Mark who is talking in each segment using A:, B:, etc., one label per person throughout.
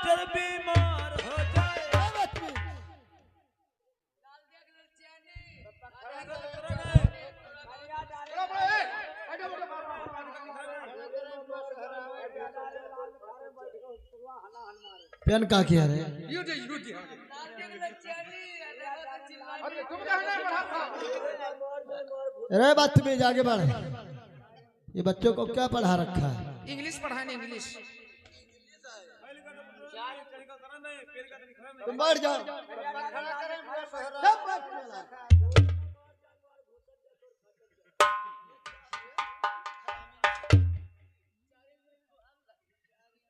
A: Master बीमार हो जाए।
B: पेन का किया रे? अरे बदतमीज आगे बढ़। ये बच्चों को क्या पढ़ा रखा है?
C: इंग्लिश पढ़ाने इंग्लिश।
B: तुम बैठ जाओ।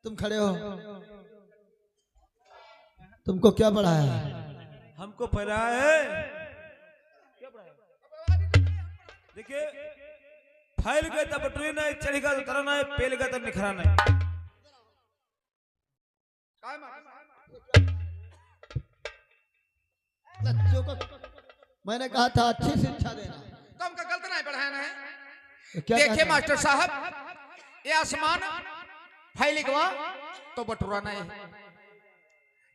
B: तुम खड़े हो। तुमको क्या पढ़ाया है?
A: हमको पढ़ाया है, देखिए, फैल गए तब बटुरी नहीं, चढ़ेगा तो तरना है, पेल गए तब निखराना है।
B: बच्चों को मैंने कहा था अच्छी शिक्षा देना।
C: तो हमका गलत नहीं पढ़ाना है।
B: तो क्या
C: देखिए
B: कहते हैं?
C: मास्टर साहब, ये आसमान फैल गवा तो बटुराना है,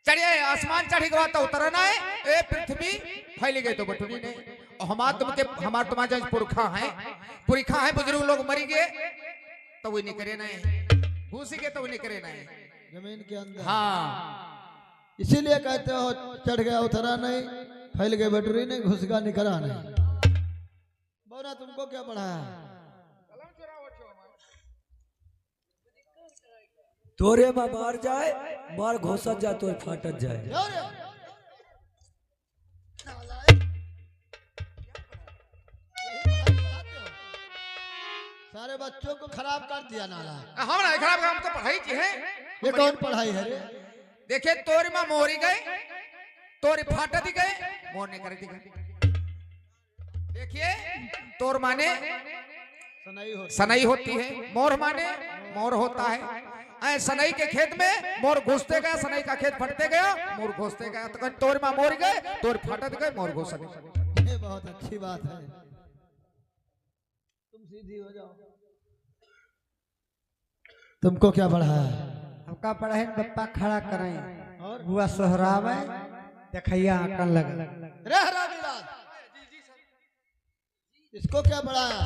C: चढ़िए आसमान चढ़ गवा तो उतरना है, ये पृथ्वी फैल गई तो बटुरी नहीं। और हमार तुम्हारे पुरखा है, बुजुर्ग लोग मरी गए तो वो निकरे नहीं, घुसी गए तो वो निकरे नहीं
B: जमीन के अंदर।
C: हाँ,
B: इसीलिए कहते हो चढ़ गया उतरा नहीं, फैल गए बटुरी नहीं, घुस गया निकरा नहीं। बोला तुमको क्या पढ़ाया?
D: तोरे में मार जाए, मार घोसत जाए तो फाटत जाए।
B: सारे बच्चों को खराब कर दिया नाला।
C: हम नहीं खराब, हम तो पढ़ाई की है।
B: ये कौन पढ़ाई है रे?
C: देखिए तोरी माँ मोरी गए, तोरी फाटा दी गए, मोर ने कर दी गए। देखिए तोर माने सनई होती है, मोर माने मोर होता है। ऐ सनई के खेत में मोर घुसते गया, सनई का खेत फटते गया, मोर घुसते गया। तो तोर माँ मोर गए, तोर फाटत गए, मोर घुस गए।
B: ये बहुत अच्छी बात है। तुम सीधी हो जाओ। तुमको क्या पढ़ाया?
E: हमका पढ़े पप्पा खड़ा करें
B: और
E: बुआ सोहरावे देखैया आकन लगे।
B: रह रामीलाल, इसको क्या पढ़ाया?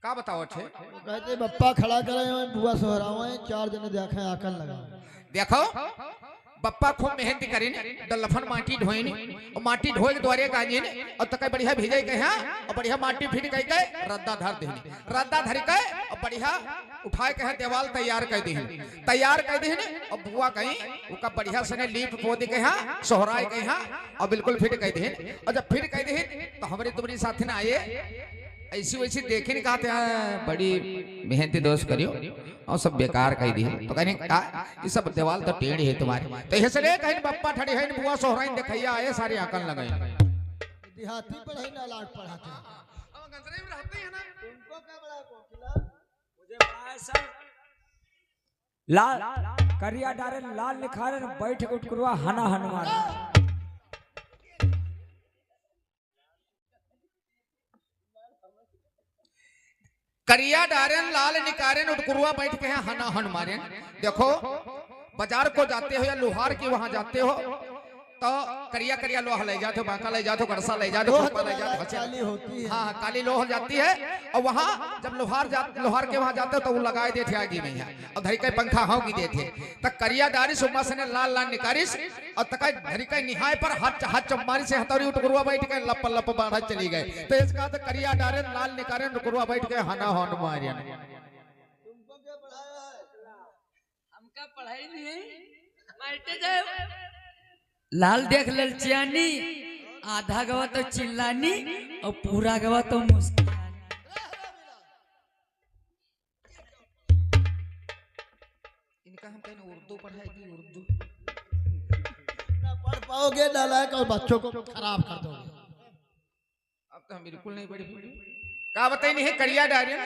C: का बताओ अच्छे?
B: कहते बप्पा खड़ा करे और बुआ सोहरावे, चार जने देखे आकन लगा।
C: देखो बप्पा खूब मेहनत करी ने, डलफन माटी ढोई ने, और माटी ढोए के द्वारे गाजी ने, और तक बढ़िया भिजे के हां, और बढ़िया माटी फिट कई के रद्दा धर देने, रद्दा धर के और बढ़िया उठाए के देवाल तैयार कर दी, तैयार कर दी ने, और बुआ कहीं उका बढ़िया से ने लीप पोद के हां, सोहराए के हां, और बिल्कुल फिट कर दी। और जब फिट कर दी तो हमारे तुम्हारी साथ ने आए, ऐसी वैसी देखे नहीं कहते हैं बड़ी मेहनती दोस्त करियो, और सब बेकार कह दी। तो कहने ये सब देवाल तो टेढ़ी है तुम्हारी, तो इसलिए कहीं बप्पा ठड़ी है, बुआ सोहराइन देखैया आए, सारी आकन लगाई।
B: देहाती पढ़ाई ना लाट पढ़ाते हैं। तुमको क्या पढ़ाया कोकिला?
D: मुझे पढ़ाया सर लाल करिया डारे लाल निखारे बैठ के उठकुरवा हना हनुमान।
C: करिया डारेन लाल निकारेन उठकुरुआ बैठ के हैं हना हन मारेन। देखो बाजार को जाते हो या लोहार की वहां जाते हो तो करिया करिया लोहा ले जाते हो, बांका ले जाते हो, गड़सा ले जाते हो, खुरपा ले जाते हो,
B: काली होती है।
C: हाँ काली लोहा जाती है। और वहां जब लोहार के वहां जाते हो तो वो लगाए देते आगे में यहाँ, और धरी का पंखा होगी देते तक करिया डारिस उमा से लाल लाल निकारिस, और तक धरी का निहाय पर हाथ चम्मारी से हथौड़ी उठकुरुआ बैठ के लप लप बाढ़ चली गए। तो इसका तो करिया डारे लाल निकारे उठकुरुआ बैठ के हना हन मारियन।
B: तुमको क्या पढ़ाया है?
F: हमका पढ़ाई नहीं मारते जाए। लाल देख ललचियानी, आधा गवा तो चिल्लानी और पूरा गवा तो मुस्कुरानी।
C: इनका हम कहीं उर्दू पढ़ाएगी, उर्दू
B: ना पढ़ पाओगे नालायक, और बच्चों को खराब कर दोगे।
C: अब तो हम बिल्कुल नहीं पढ़ी। क्या बताई नहीं है करिया डारियन,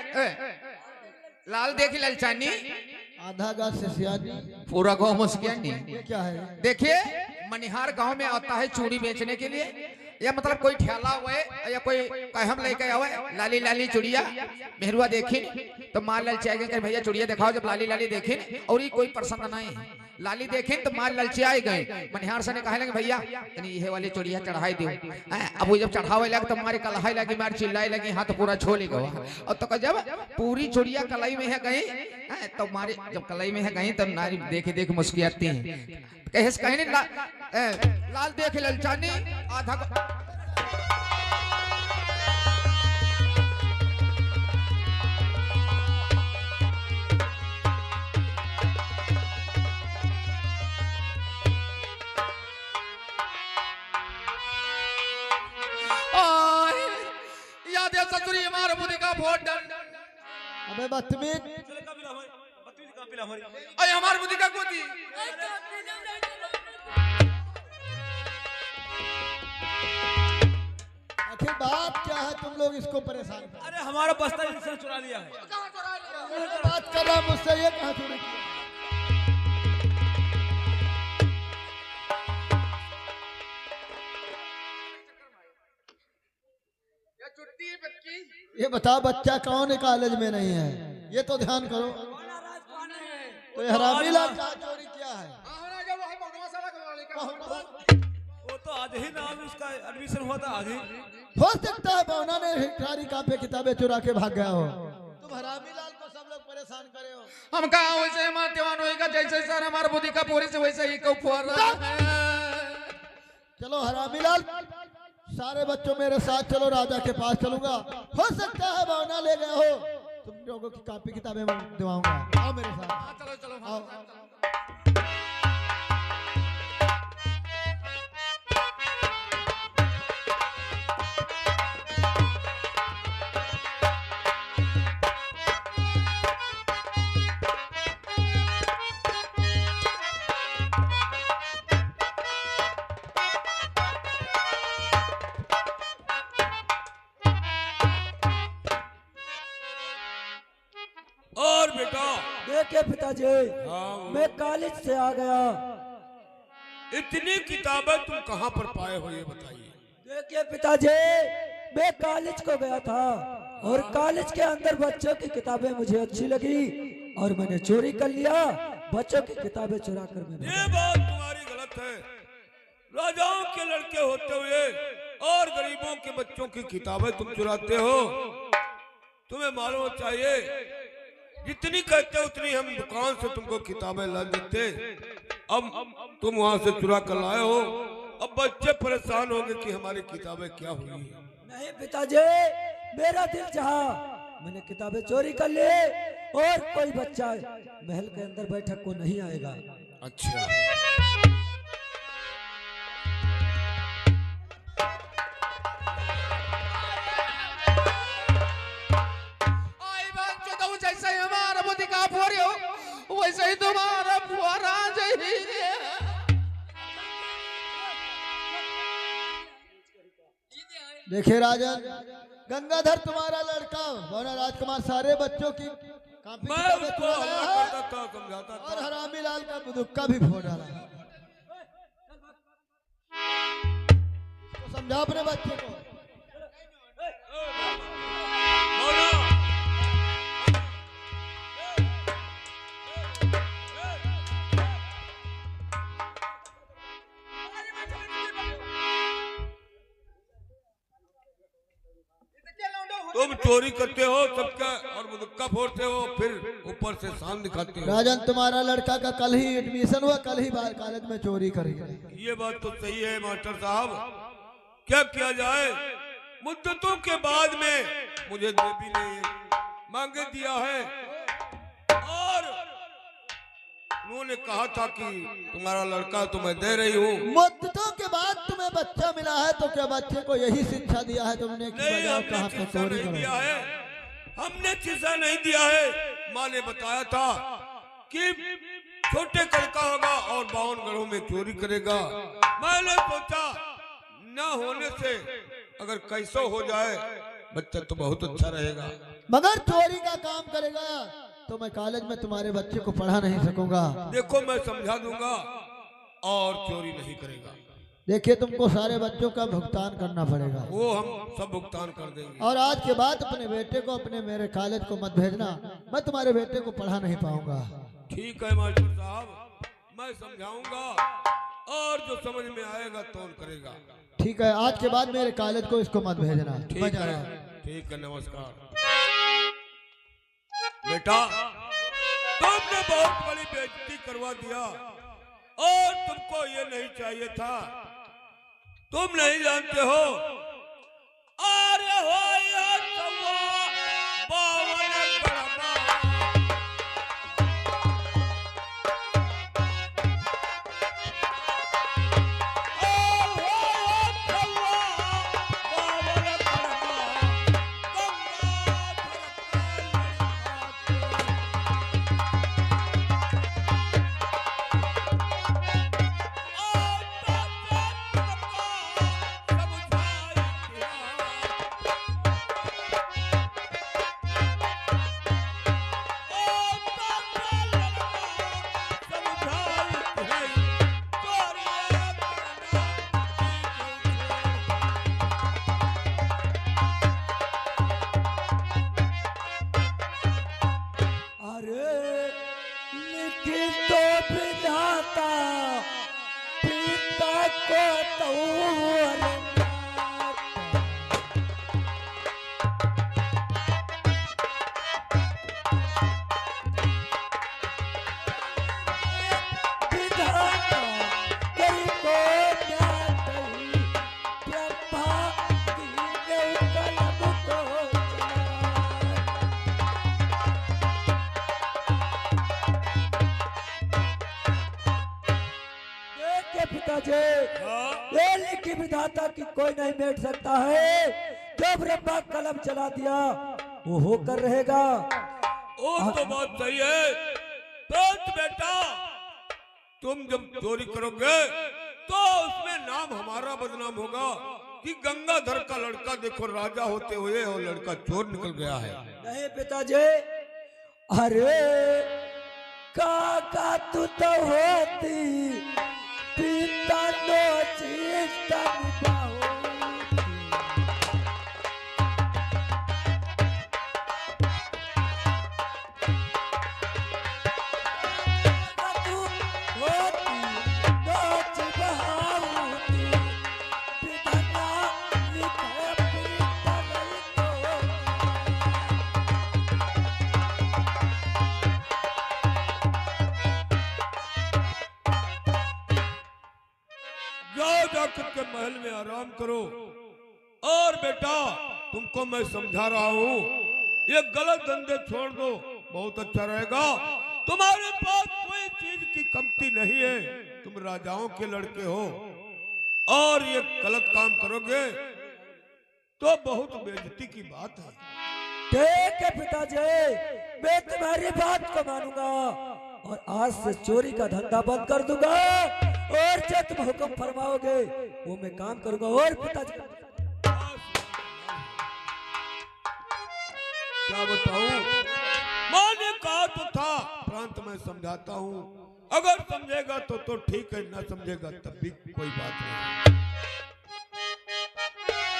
C: लाल देख ललचानी,
B: आधा गा सिसियानी,
C: पूरा गाँव मुस्कियानी।
B: ये क्या है?
C: देखिए मनिहार गांव में आता है चूड़ी बेचने के लिए, या मतलब कोई ठेला हुए या कोई कहम लेके आवे, लाली लाली चूड़िया मेहरुआ देखी तो मान लल चाहिए कि भैया चूड़िया दिखाओ। जब लाली लाली देखी और ही कोई पसंद नहीं, लाली देखे तो मार ललचिया गए। मनिहार से ने कहे लगे भैया तनी ये वाली चोरिया चढ़ाई दो। अब वो जब चढ़ावे लगे तो मारे कलहाई लगी, मार चिल्लाई लगी, हाथ पूरा छोले गवा। और तो जब पूरी चोरिया कलाई में है गई तो मारे जब कलाई में है गई तो नारी देखे देख मुस्कियाती है। कहे लाल देख ललचानी आधा ससुरी हमारे बुद्धि का वोट डाल।
B: अबे बदतमीज,
C: अरे हमारे बुद्धि का गोदी।
B: आखिर बात क्या है, तुम लोग इसको परेशान कर?
A: अरे हमारा बस्ता इसने चुरा लिया है।
B: बात कर रहा मुझसे, ये कहाँ चोरी किया? ये बता बच्चा कौन है कॉलेज में नहीं है, ये तो ध्यान करो। तो ये हरामी लाल कहाँ चोरी किया है?
A: वो तो आज ही नाम इसका एडमिशन हुआ था आज ही।
B: हो सकता है पौना ने हिटहारी कापे किताबें चुरा के भाग गया हो। तुम हरामी लाल को सब लोग परेशान करे हो।
C: हम कहा वैसे हमारे दीवान होएगा जैसे सर हमारे बुद्धि का पूरी से वैसे ही को फुआ रहा है।
B: चलो हरामी लाल, सारे बच्चों मेरे साथ चलो, राजा के पास चलूंगा। हो सकता है भावना ले गए हो, तुम लोगों की कॉपी किताबें मैं दिवाऊंगा। आओ मेरे साथ।
C: चलो चलो
B: आओ।
A: और बेटा
D: देखिए पिताजी, मैं कॉलेज से आ गया।
A: इतनी किताबें तुम कहाँ पर पाए हो ये बताइए।
D: देखिए पिताजी, मैं कॉलेज को गया था और कॉलेज के अंदर बच्चों की किताबें मुझे अच्छी लगी और मैंने चोरी कर लिया। बच्चों की किताबें चुरा कर मैंने।
A: ये बात तुम्हारी गलत है। राजाओं के लड़के होते हुए और गरीबों के बच्चों की किताबें तुम चुराते हो। तुम्हें मालूम चाहिए जितनी कहते उतनी हम दुकान से तुमको किताबें ला देते। अब तुम वहां से चुरा कर लाए हो। अब बच्चे परेशान होंगे कि हमारी किताबें क्या हुई।
D: नहीं पिताजी, मेरा दिल चाहा, मैंने किताबें चोरी कर ली और कोई बच्चा महल के अंदर बैठक को नहीं आएगा।
A: अच्छा,
C: जैसे हमारा बुद्धि का फोड़े हो वैसे ही तुम्हारा फुआरा जाए।
B: देखिए राजन, गंगाधर तुम्हारा लड़का बोना राजकुमार सारे बच्चों की कॉपी
A: मैं
B: किताबें
A: उसको
B: चुरा
A: हल्ला
B: लाया है
A: करता था, समझाता
B: और
A: था।
B: हरामी लाल का बुदुक्का भी फोड़ डाला। तो समझा अपने बच्चे को।
A: बोलो। तुम चोरी करते हो सबका और मुदक्का फोड़ते हो, फिर ऊपर से शान दिखाते हो।
B: राजन, तुम्हारा लड़का का कल ही एडमिशन हुआ, कल ही बाहर कॉलेज में चोरी करी।
A: ये बात तो सही है मास्टर साहब। क्या किया जाए, मुद्दतों के बाद में मुझे देवी ने मांगे दिया है और उन्होंने कहा था कि तुम्हारा लड़का तो मैं दे रही हूँ।
B: मुद्दतों के बाद तुम्हें बच्चा मिला है तो क्या बच्चे को यही शिक्षा दिया है तुमने कि
A: नहीं,
B: बजाओ
A: हमने
B: कहाँ पे
A: शिक्षा
B: चोरी
A: नहीं दिया
B: करो?
A: है। हमने शिक्षा नहीं दिया है। माँ ने बताया था कि छोटे कड़का होगा और 52 गढ़ों में चोरी करेगा। मैंने सोचा न होने से अगर कैसो हो जाए बच्चा तो बहुत अच्छा रहेगा।
B: मगर चोरी का काम करेगा तो मैं कॉलेज में तुम्हारे बच्चे को पढ़ा नहीं सकूंगा।
A: देखो मैं समझा दूंगा और चोरी नहीं करेगा।
B: देखिए, तुमको सारे बच्चों का भुगतान करना पड़ेगा
A: वो हम सब भुगतान कर देंगे।
B: और आज के बाद अपने बेटे को अपने मेरे कॉलेज को मत भेजना। मैं तुम्हारे बेटे को पढ़ा नहीं पाऊंगा।
A: ठीक है मास्टर साहब, मैं समझाऊंगा और जो समझ में आएगा तो करेगा।
B: ठीक है, आज के बाद मेरे कॉलेज को इसको मत भेजना।
A: ठीक
B: मैं जा
A: है,
B: रहा हूं।
A: ठीक है, नमस्कार। बेटा, तुमने बहुत बड़ी बेइज्जती करवा दिया और तुमको ये नहीं चाहिए था। तुम नहीं जानते हो, अरे हो या सवा बावन गरमा।
D: ये लिखी विधाता की कोई नहीं बैठ सकता है। जो ब्रह्मा कलम चला दिया वो होकर रहेगा।
A: वो तो बात सही है, परंतु बेटा तुम जब चोरी करोगे तो उसमें नाम हमारा बदनाम होगा कि गंगाधर का लड़का देखो राजा होते हुए और लड़का चोर निकल गया है।
D: नहीं पिताजी, अरे काका तू तो होती पिता नो चिंता
A: जाकर के महल में आराम करो। और बेटा तुमको मैं समझा रहा हूँ, ये गलत धंधे छोड़ दो, बहुत अच्छा रहेगा। तुम्हारे पास कोई चीज की कमती नहीं है, तुम राजाओं के लड़के हो और ये गलत काम करोगे तो बहुत बेइज्जती की बात है।
D: ठीक है पिताजी, मैं तुम्हारी बात को मानूंगा और आज से चोरी का धंधा बंद कर दूंगा और जो तुम हुक्म फरमाओगे वो मैं काम करूंगा। और पिताजी
A: क्या बताऊं, माँ ने कहा तो था, प्रांत में समझाता हूँ, अगर समझेगा तो ठीक है, ना समझेगा तब भी कोई बात नहीं।